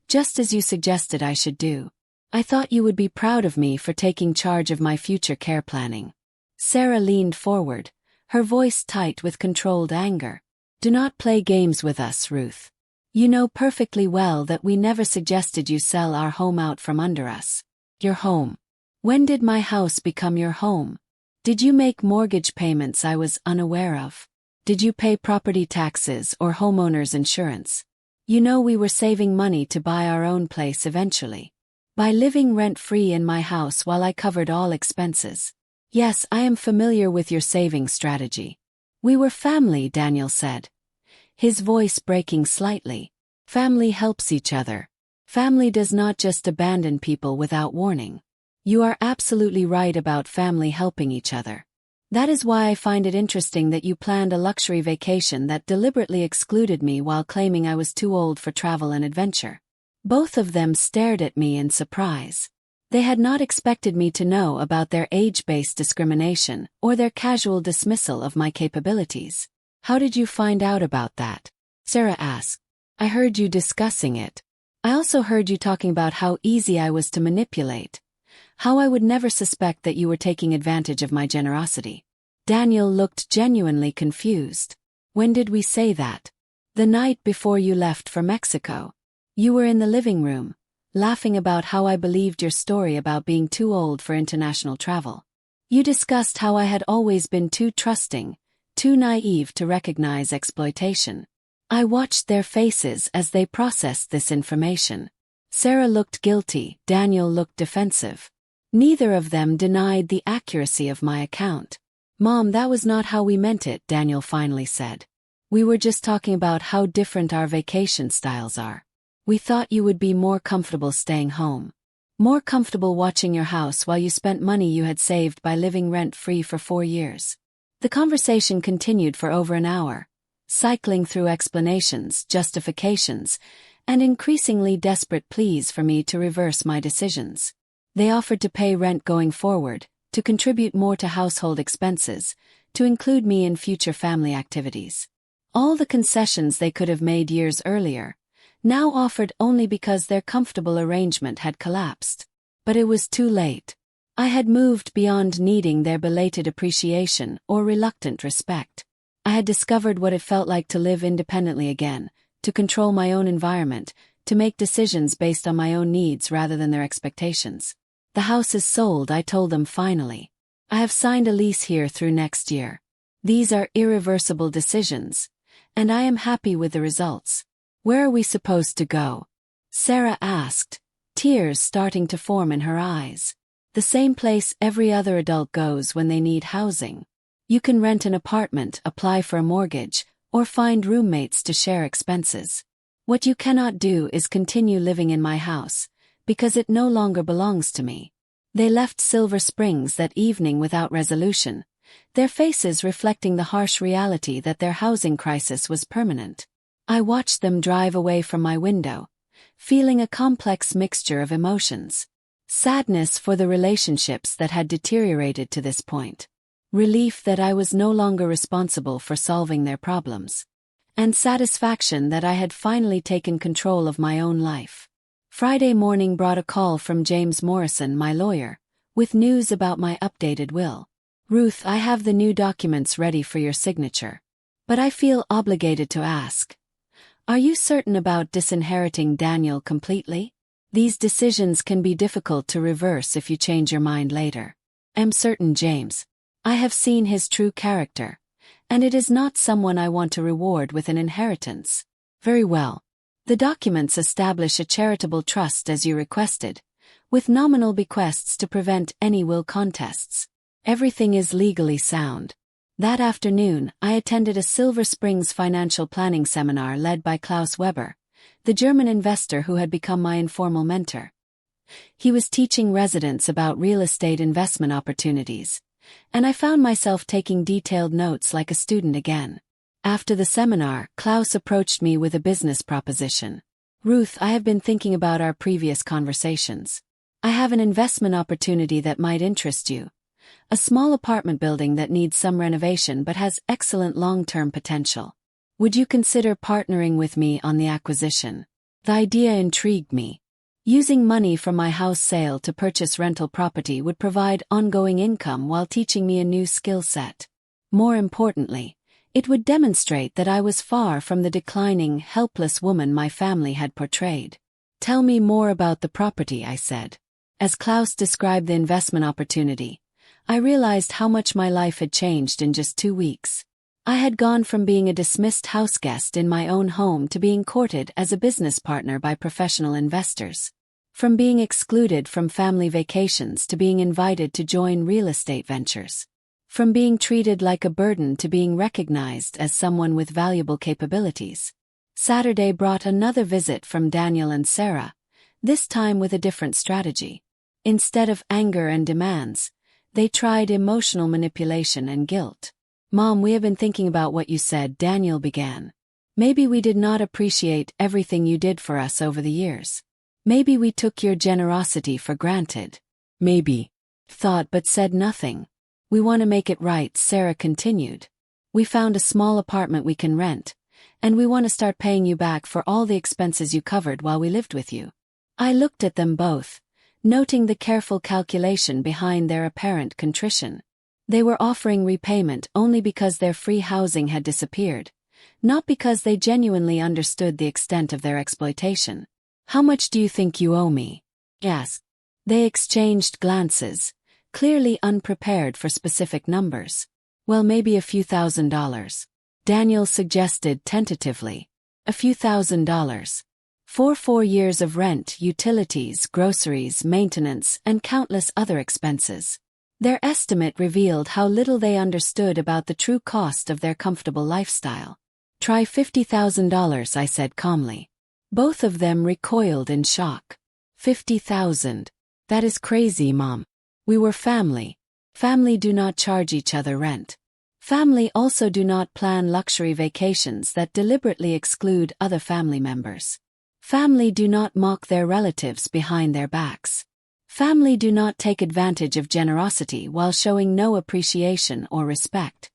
just as you suggested I should do. I thought you would be proud of me for taking charge of my future care planning. Sarah leaned forward, her voice tight with controlled anger. Do not play games with us, Ruth. You know perfectly well that we never suggested you sell our home out from under us. Your home. When did my house become your home? Did you make mortgage payments I was unaware of? Did you pay property taxes or homeowner's insurance? You know we were saving money to buy our own place eventually. By living rent-free in my house while I covered all expenses. Yes, I am familiar with your saving strategy. We were family, Daniel said, his voice breaking slightly. Family helps each other. Family does not just abandon people without warning. You are absolutely right about family helping each other. That is why I find it interesting that you planned a luxury vacation that deliberately excluded me while claiming I was too old for travel and adventure. Both of them stared at me in surprise. They had not expected me to know about their age-based discrimination or their casual dismissal of my capabilities. How did you find out about that? Sarah asked. I heard you discussing it. I also heard you talking about how easy I was to manipulate. How I would never suspect that you were taking advantage of my generosity. Daniel looked genuinely confused. When did we say that? The night before you left for Mexico. You were in the living room, laughing about how I believed your story about being too old for international travel. You discussed how I had always been too trusting, too naive to recognize exploitation. I watched their faces as they processed this information. Sarah looked guilty, Daniel looked defensive. Neither of them denied the accuracy of my account. Mom, that was not how we meant it, Daniel finally said. We were just talking about how different our vacation styles are. We thought you would be more comfortable staying home. More comfortable watching your house while you spent money you had saved by living rent-free for 4 years. The conversation continued for over an hour, cycling through explanations, justifications, and increasingly desperate pleas for me to reverse my decisions. They offered to pay rent going forward, to contribute more to household expenses, to include me in future family activities. All the concessions they could have made years earlier, now offered only because their comfortable arrangement had collapsed. But it was too late. I had moved beyond needing their belated appreciation or reluctant respect. I had discovered what it felt like to live independently again, to control my own environment, to make decisions based on my own needs rather than their expectations. The house is sold, I told them finally. I have signed a lease here through next year. These are irreversible decisions, and I am happy with the results. Where are we supposed to go? Sarah asked, tears starting to form in her eyes. The same place every other adult goes when they need housing. You can rent an apartment, apply for a mortgage, or find roommates to share expenses. What you cannot do is continue living in my house, because it no longer belongs to me. They left Silver Springs that evening without resolution, their faces reflecting the harsh reality that their housing crisis was permanent. I watched them drive away from my window, feeling a complex mixture of emotions. Sadness for the relationships that had deteriorated to this point. Relief that I was no longer responsible for solving their problems. And satisfaction that I had finally taken control of my own life. Friday morning brought a call from James Morrison, my lawyer, with news about my updated will. Ruth, I have the new documents ready for your signature. But I feel obligated to ask. Are you certain about disinheriting Daniel completely? These decisions can be difficult to reverse if you change your mind later. I'm certain, James. I have seen his true character, and it is not someone I want to reward with an inheritance. Very well. The documents establish a charitable trust as you requested, with nominal bequests to prevent any will contests. Everything is legally sound. That afternoon, I attended a Silver Springs financial planning seminar led by Klaus Weber, the German investor who had become my informal mentor. He was teaching residents about real estate investment opportunities, and I found myself taking detailed notes like a student again. After the seminar, Klaus approached me with a business proposition. Ruth, I have been thinking about our previous conversations. I have an investment opportunity that might interest you. A small apartment building that needs some renovation but has excellent long-term potential. Would you consider partnering with me on the acquisition? The idea intrigued me. Using money from my house sale to purchase rental property would provide ongoing income while teaching me a new skill set. More importantly, it would demonstrate that I was far from the declining, helpless woman my family had portrayed. Tell me more about the property, I said. As Klaus described the investment opportunity, I realized how much my life had changed in just 2 weeks. I had gone from being a dismissed houseguest in my own home to being courted as a business partner by professional investors. From being excluded from family vacations to being invited to join real estate ventures. From being treated like a burden to being recognized as someone with valuable capabilities. Saturday brought another visit from Daniel and Sarah, this time with a different strategy. Instead of anger and demands, they tried emotional manipulation and guilt. Mom, we have been thinking about what you said, Daniel began. Maybe we did not appreciate everything you did for us over the years. Maybe we took your generosity for granted. Maybe. Thought but said nothing. We want to make it right, Sarah continued. We found a small apartment we can rent, and we want to start paying you back for all the expenses you covered while we lived with you. I looked at them both, noting the careful calculation behind their apparent contrition. They were offering repayment only because their free housing had disappeared, not because they genuinely understood the extent of their exploitation. How much do you think you owe me? Yes. They exchanged glances, clearly unprepared for specific numbers. Well, maybe a few $1,000s. Daniel suggested tentatively. A few $1,000s. For 4 years of rent, utilities, groceries, maintenance, and countless other expenses. Their estimate revealed how little they understood about the true cost of their comfortable lifestyle. Try $50,000, I said calmly. Both of them recoiled in shock. 50,000. That is crazy, Mom. We were family. Family do not charge each other rent. Family also do not plan luxury vacations that deliberately exclude other family members. Family do not mock their relatives behind their backs. Family do not take advantage of generosity while showing no appreciation or respect.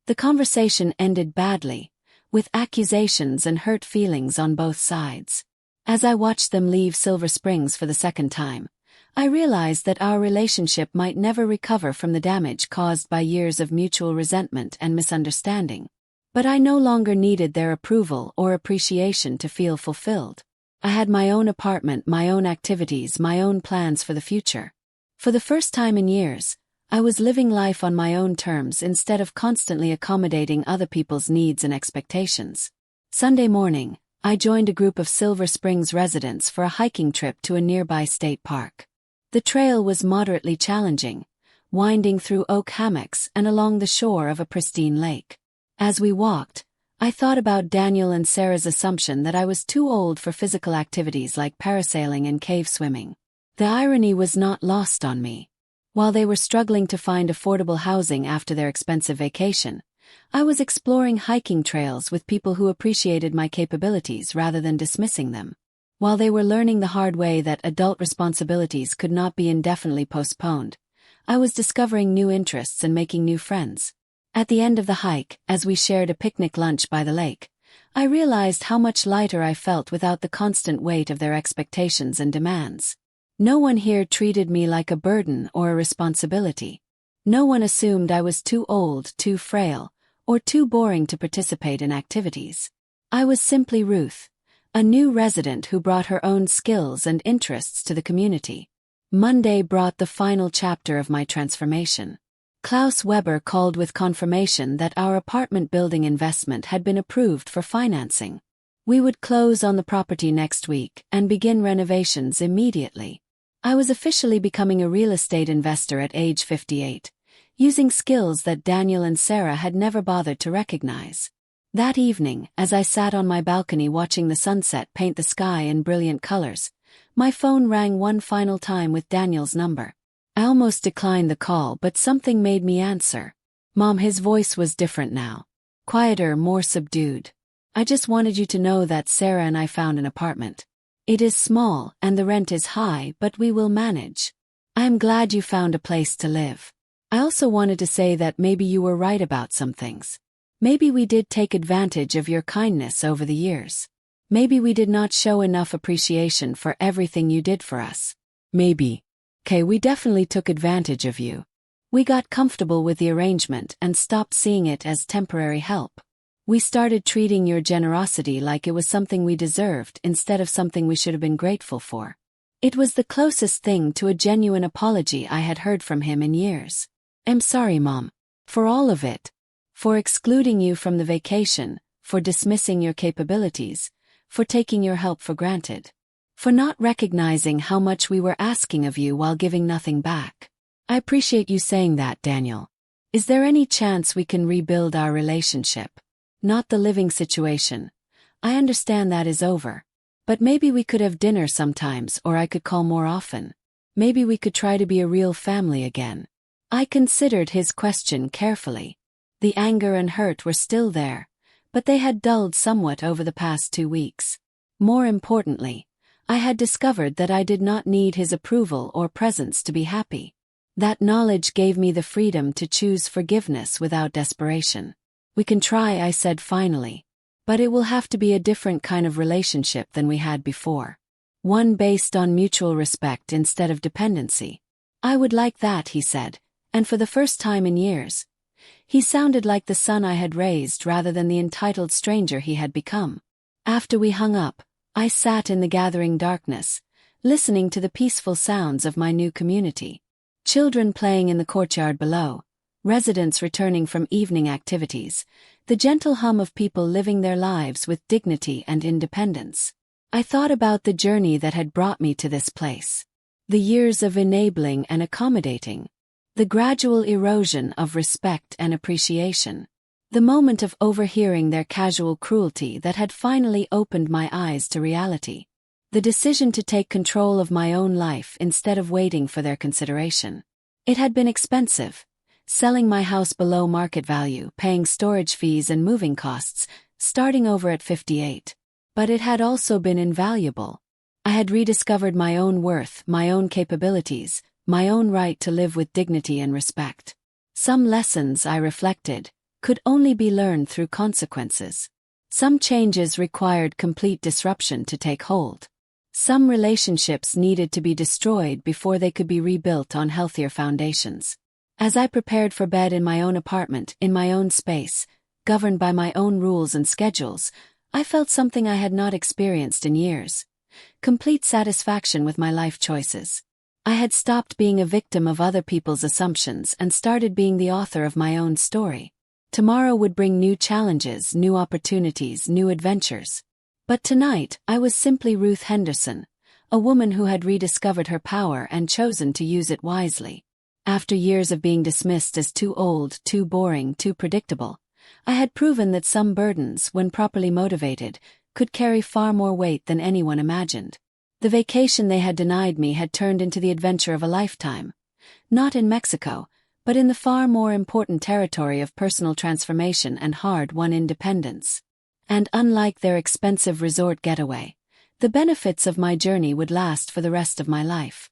The conversation ended badly, with accusations and hurt feelings on both sides. As I watched them leave Silver Springs for the second time, I realized that our relationship might never recover from the damage caused by years of mutual resentment and misunderstanding. But I no longer needed their approval or appreciation to feel fulfilled. I had my own apartment, my own activities, my own plans for the future. For the first time in years, I was living life on my own terms instead of constantly accommodating other people's needs and expectations. Sunday morning, I joined a group of Silver Springs residents for a hiking trip to a nearby state park. The trail was moderately challenging, winding through oak hammocks and along the shore of a pristine lake. As we walked, I thought about Daniel and Sarah's assumption that I was too old for physical activities like parasailing and cave swimming. The irony was not lost on me. While they were struggling to find affordable housing after their expensive vacation, I was exploring hiking trails with people who appreciated my capabilities rather than dismissing them. While they were learning the hard way that adult responsibilities could not be indefinitely postponed, I was discovering new interests and making new friends. At the end of the hike, as we shared a picnic lunch by the lake, I realized how much lighter I felt without the constant weight of their expectations and demands. No one here treated me like a burden or a responsibility. No one assumed I was too old, too frail, or too boring to participate in activities. I was simply Ruth, a new resident who brought her own skills and interests to the community. Monday brought the final chapter of my transformation. Klaus Weber called with confirmation that our apartment building investment had been approved for financing. We would close on the property next week and begin renovations immediately. I was officially becoming a real estate investor at age 58, using skills that Daniel and Sarah had never bothered to recognize. That evening, as I sat on my balcony watching the sunset paint the sky in brilliant colors, my phone rang one final time with Daniel's number. I almost declined the call, but something made me answer. Mom, his voice was different now. Quieter, more subdued. I just wanted you to know that Sarah and I found an apartment. It is small and the rent is high, but we will manage. I am glad you found a place to live. I also wanted to say that maybe you were right about some things. Maybe we did take advantage of your kindness over the years. Maybe we did not show enough appreciation for everything you did for us. Maybe. We definitely took advantage of you. We got comfortable with the arrangement and stopped seeing it as temporary help. We started treating your generosity like it was something we deserved instead of something we should have been grateful for. It was the closest thing to a genuine apology I had heard from him in years. I'm sorry, Mom. For all of it. For excluding you from the vacation, for dismissing your capabilities, for taking your help for granted. For not recognizing how much we were asking of you while giving nothing back. I appreciate you saying that, Daniel. Is there any chance we can rebuild our relationship? Not the living situation. I understand that is over. But maybe we could have dinner sometimes, or I could call more often. Maybe we could try to be a real family again. I considered his question carefully. The anger and hurt were still there, but they had dulled somewhat over the past 2 weeks. More importantly, I had discovered that I did not need his approval or presence to be happy. That knowledge gave me the freedom to choose forgiveness without desperation. We can try, I said finally. But it will have to be a different kind of relationship than we had before. One based on mutual respect instead of dependency. I would like that, he said, and for the first time in years. He sounded like the son I had raised rather than the entitled stranger he had become. After we hung up, I sat in the gathering darkness, listening to the peaceful sounds of my new community. Children playing in the courtyard below, residents returning from evening activities, the gentle hum of people living their lives with dignity and independence. I thought about the journey that had brought me to this place. The years of enabling and accommodating. The gradual erosion of respect and appreciation. The moment of overhearing their casual cruelty that had finally opened my eyes to reality. The decision to take control of my own life instead of waiting for their consideration. It had been expensive. Selling my house below market value, paying storage fees and moving costs, starting over at 58. But it had also been invaluable. I had rediscovered my own worth, my own capabilities, my own right to live with dignity and respect. Some lessons, I reflected, could only be learned through consequences. Some changes required complete disruption to take hold. Some relationships needed to be destroyed before they could be rebuilt on healthier foundations. As I prepared for bed in my own apartment, in my own space, governed by my own rules and schedules, I felt something I had not experienced in years. Complete satisfaction with my life choices. I had stopped being a victim of other people's assumptions and started being the author of my own story. Tomorrow would bring new challenges, new opportunities, new adventures. But tonight, I was simply Ruth Henderson, a woman who had rediscovered her power and chosen to use it wisely. After years of being dismissed as too old, too boring, too predictable, I had proven that some burdens, when properly motivated, could carry far more weight than anyone imagined. The vacation they had denied me had turned into the adventure of a lifetime. Not in Mexico, but in the far more important territory of personal transformation and hard-won independence. And unlike their expensive resort getaway, the benefits of my journey would last for the rest of my life.